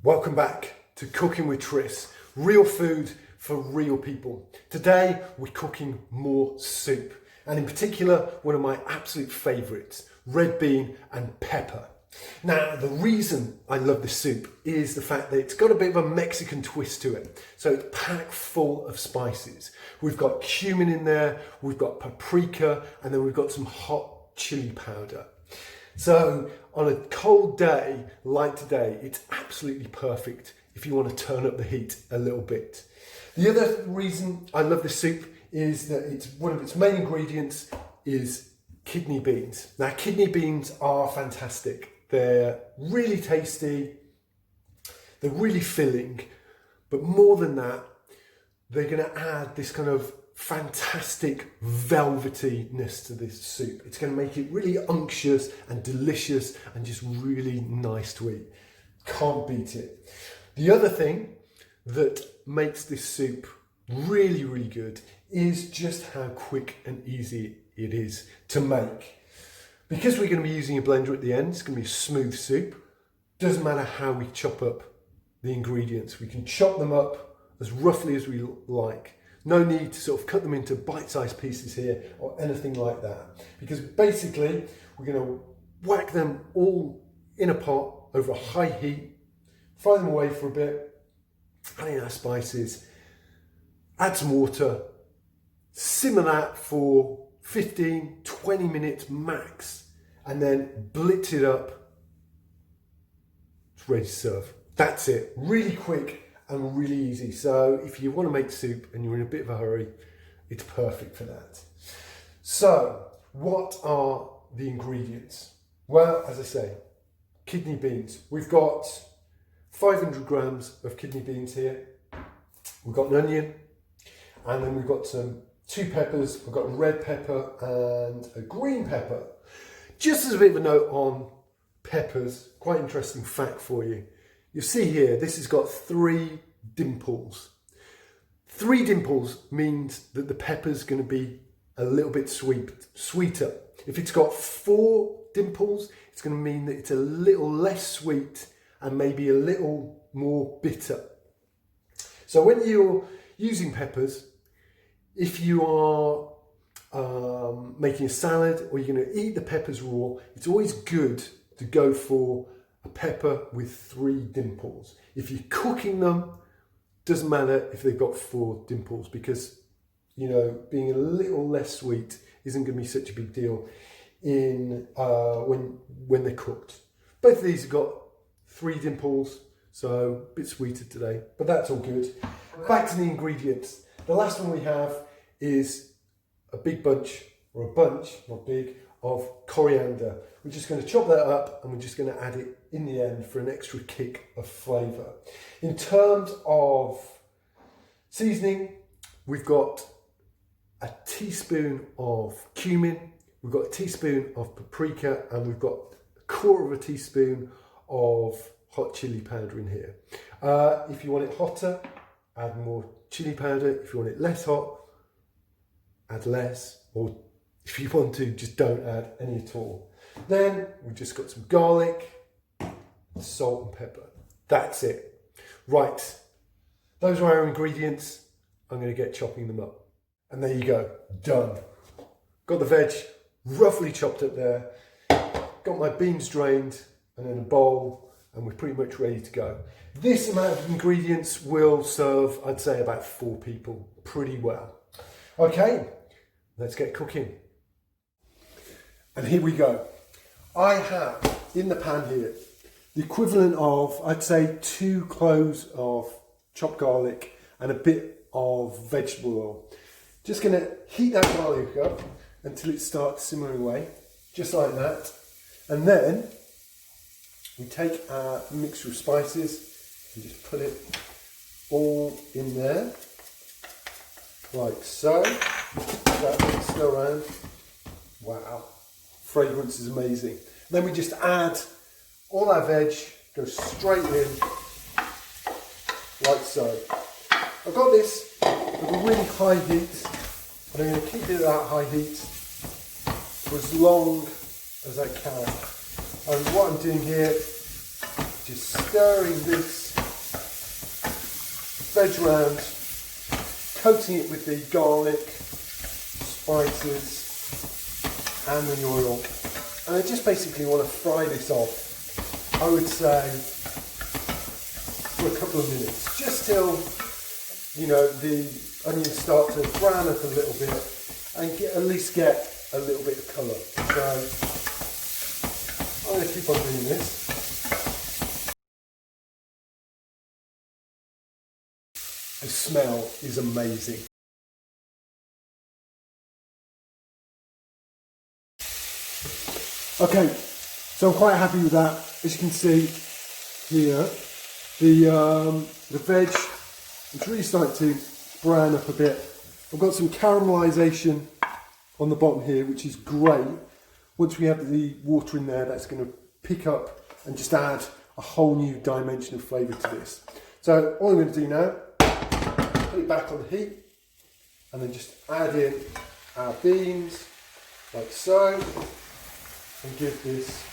Welcome back to Cooking with Tris, real food for real people. Today we're cooking more soup, and in particular one of my absolute favourites, red bean and pepper. Now the reason I love this soup is the fact that it's got a bit of a Mexican twist to it. So it's packed full of spices. We've got cumin in there, we've got paprika, and then we've got some hot chili powder. So on a cold day like today, it's absolutely perfect if you want to turn up the heat a little bit. The other reason I love this soup is that one of its main ingredients is kidney beans. Now kidney beans are fantastic. They're really tasty, they're really filling, but more than that, they're going to add this kind of fantastic velvetyness to this soup. It's going to make it really unctuous and delicious and just really nice to eat. Can't beat it. The other thing that makes this soup really, really good is just how quick and easy it is to make. Because we're going to be using a blender at the end, it's going to be a smooth soup. Doesn't matter how we chop up the ingredients. We can chop them up as roughly as we like. No need to sort of cut them into bite-sized pieces here or anything like that. Because basically, we're going to whack them all in a pot over a high heat, fry them away for a bit, add in our spices, add some water, simmer that for 15, 20 minutes max, and then blitz it up. It's ready to serve. That's it. Really quick and really easy. So if you want to make soup and you're in a bit of a hurry, it's perfect for that. So what are the ingredients? Well, as I say, kidney beans. We've got 500 grams of kidney beans here. We've got an onion, and then we've got two peppers. We've got a red pepper and a green pepper. Just as a bit of a note on peppers, quite interesting fact for you. You see here, this has got 3 dimples. 3 dimples means that the pepper's going to be a little bit sweeter. If it's got 4 dimples, it's going to mean that it's a little less sweet and maybe a little more bitter. So when you're using peppers, if you are making a salad or you're going to eat the peppers raw, it's always good to go for a pepper with 3 dimples. If you're cooking them, doesn't matter if they've got 4 dimples, because you know, being a little less sweet isn't going to be such a big deal in when they're cooked. Both of these have got 3 dimples, so a bit sweeter today, but that's all good. Back to the ingredients. The last one we have is a big bunch, or a bunch, not big, of coriander. We're just going to chop that up and we're just going to add it in the end for an extra kick of flavour. In terms of seasoning, we've got a teaspoon of cumin, we've got a teaspoon of paprika, and we've got a quarter of a teaspoon of hot chili powder in here. If you want it hotter, add more chili powder. If you want it less hot, add less, or if you want to, just don't add any at all. Then we've just got some garlic, salt and pepper. That's it. Right, those are our ingredients. I'm going to get chopping them up. And there you go, done. Got the veg roughly chopped up there. Got my beans drained and in a bowl, and we're pretty much ready to go. This amount of ingredients will serve, I'd say, about 4 people pretty well. Okay, let's get cooking. And here we go. I have in the pan here the equivalent of, I'd say, 2 cloves of chopped garlic and a bit of vegetable oil. Just going to heat that garlic up until it starts simmering away, just like that. And then we take our mixture of spices and just put it all in there, like so. That stir around. Wow. Fragrance is amazing. Then we just add all our veg, go straight in, like so. I've got this at a really high heat, and I'm going to keep it at that high heat for as long as I can. And what I'm doing here, just stirring this veg round, coating it with the garlic, spices and the oil. And I just basically want to fry this off, I would say, for a couple of minutes, just till, you know, the onions start to brown up a little bit and at least get a little bit of colour. So I'm going to keep on doing this. The smell is amazing. Okay, so I'm quite happy with that. As you can see here, the veg is really starting to brown up a bit. I've got some caramelisation on the bottom here, which is great. Once we have the water in there, that's going to pick up and just add a whole new dimension of flavour to this. So all I'm going to do now, put it back on the heat and then just add in our beans like so and give this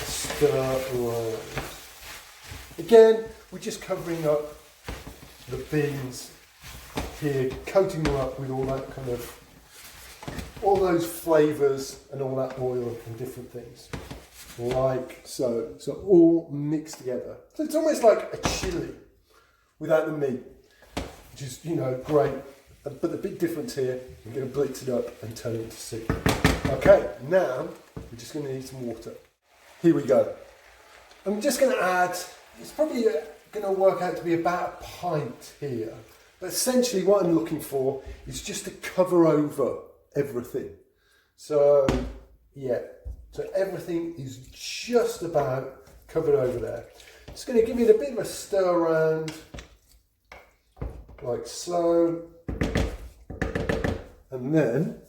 a stir around. Again, we're just covering up the beans here, coating them up with all that kind of, all those flavours and all that oil and different things, like so. So all mixed together. So it's almost like a chilli without the meat, which is, you know, great. But the big difference here, we're going to blitz it up and turn it into soup. Okay, now we're just going to need some water. Here we go. I'm just going to add, it's probably going to work out to be about a pint here. But essentially what I'm looking for is just to cover over everything. So, yeah, so everything is just about covered over there. It's going to give it a bit of a stir around, like so. And then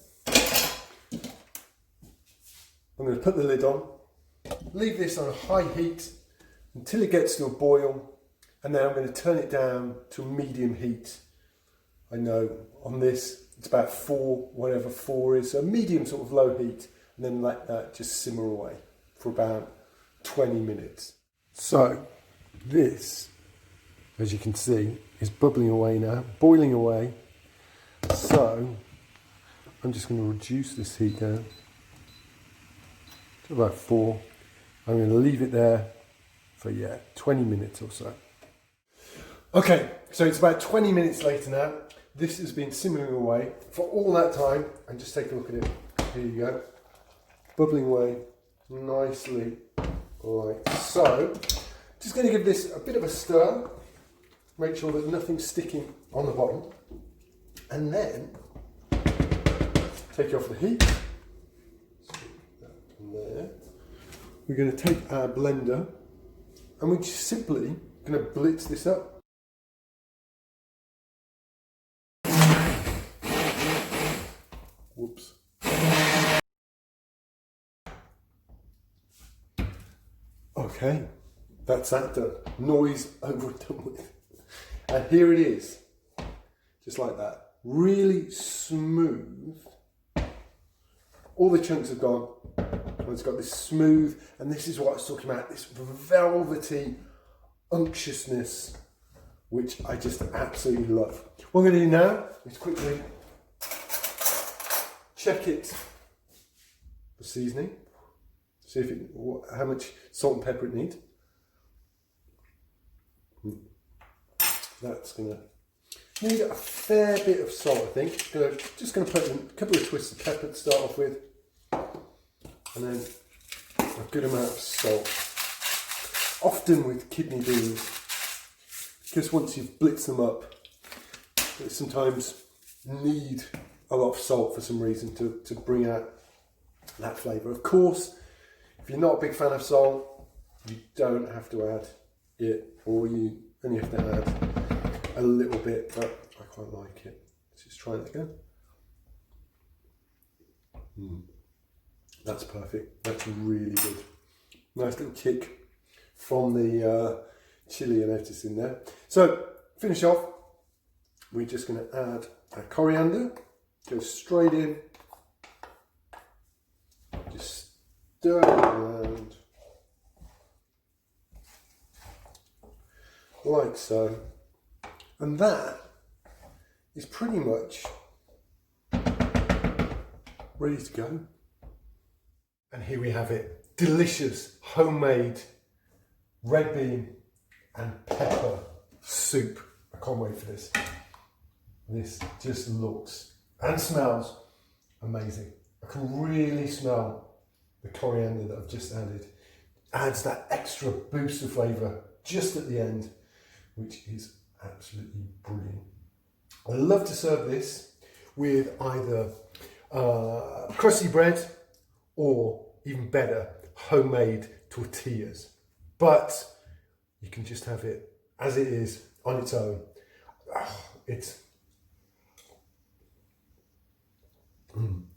I'm going to put the lid on, leave this on a high heat until it gets to a boil, and then I'm going to turn it down to a medium heat. I know on this it's about 4, whatever 4 is, so a medium sort of low heat, and then let that just simmer away for about 20 minutes. So this, as you can see, is bubbling away now, boiling away. So I'm just going to reduce this heat down to about 4. I'm going to leave it there for 20 minutes or so. Okay, so it's about 20 minutes later now. This has been simmering away for all that time, and just take a look at it. Here you go, bubbling away nicely like so. Just going to give this a bit of a stir, make sure that nothing's sticking on the bottom, and then take it off the heat. There. We're going to take our blender and we're just simply going to blitz this up. Whoops. Okay, that's that done. Noise over and done with. And here it is, just like that. Really smooth. All the chunks have gone. And it's got this smooth, and this is what I was talking about, this velvety unctuousness, which I just absolutely love. What I'm going to do now is quickly check it for seasoning, see if it, how much salt and pepper it needs. That's going to need a fair bit of salt, I think. Just going to put in a couple of twists of pepper to start off with, and then a good amount of salt. Often with kidney beans, because once you've blitzed them up, they sometimes need a lot of salt for some reason to bring out that flavour. Of course, if you're not a big fan of salt, you don't have to add it, or you only have to add a little bit, but I quite like it. Let's just try that again. That's perfect. That's really good. Nice little kick from the chilli and lettuce in there. So, finish off, we're just going to add our coriander. Go straight in, just stir it around. like so. And that is pretty much ready to go. And here we have it. Delicious, homemade red bean and pepper soup. I can't wait for this. This just looks and smells amazing. I can really smell the coriander that I've just added. Adds that extra boost of flavour just at the end, which is absolutely brilliant. I love to serve this with either crusty bread or, even better, homemade tortillas. But you can just have it as it is on its own. It's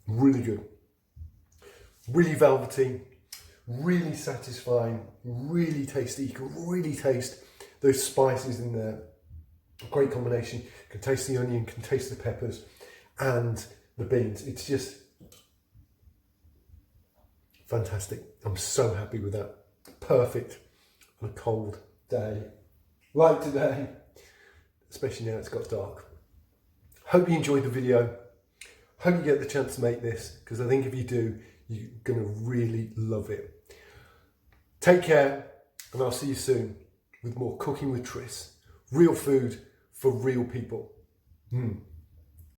really good, really velvety, really satisfying, really tasty. You can really taste those spices in there. Great combination. You can taste the onion, you can taste the peppers and the beans. It's just fantastic. I'm so happy with that. Perfect on a cold day like today, especially now it's got dark. Hope you enjoyed the video. Hope you get the chance to make this, because I think if you do, you're going to really love it. Take care, and I'll see you soon with more Cooking with Tris. Real food for real people.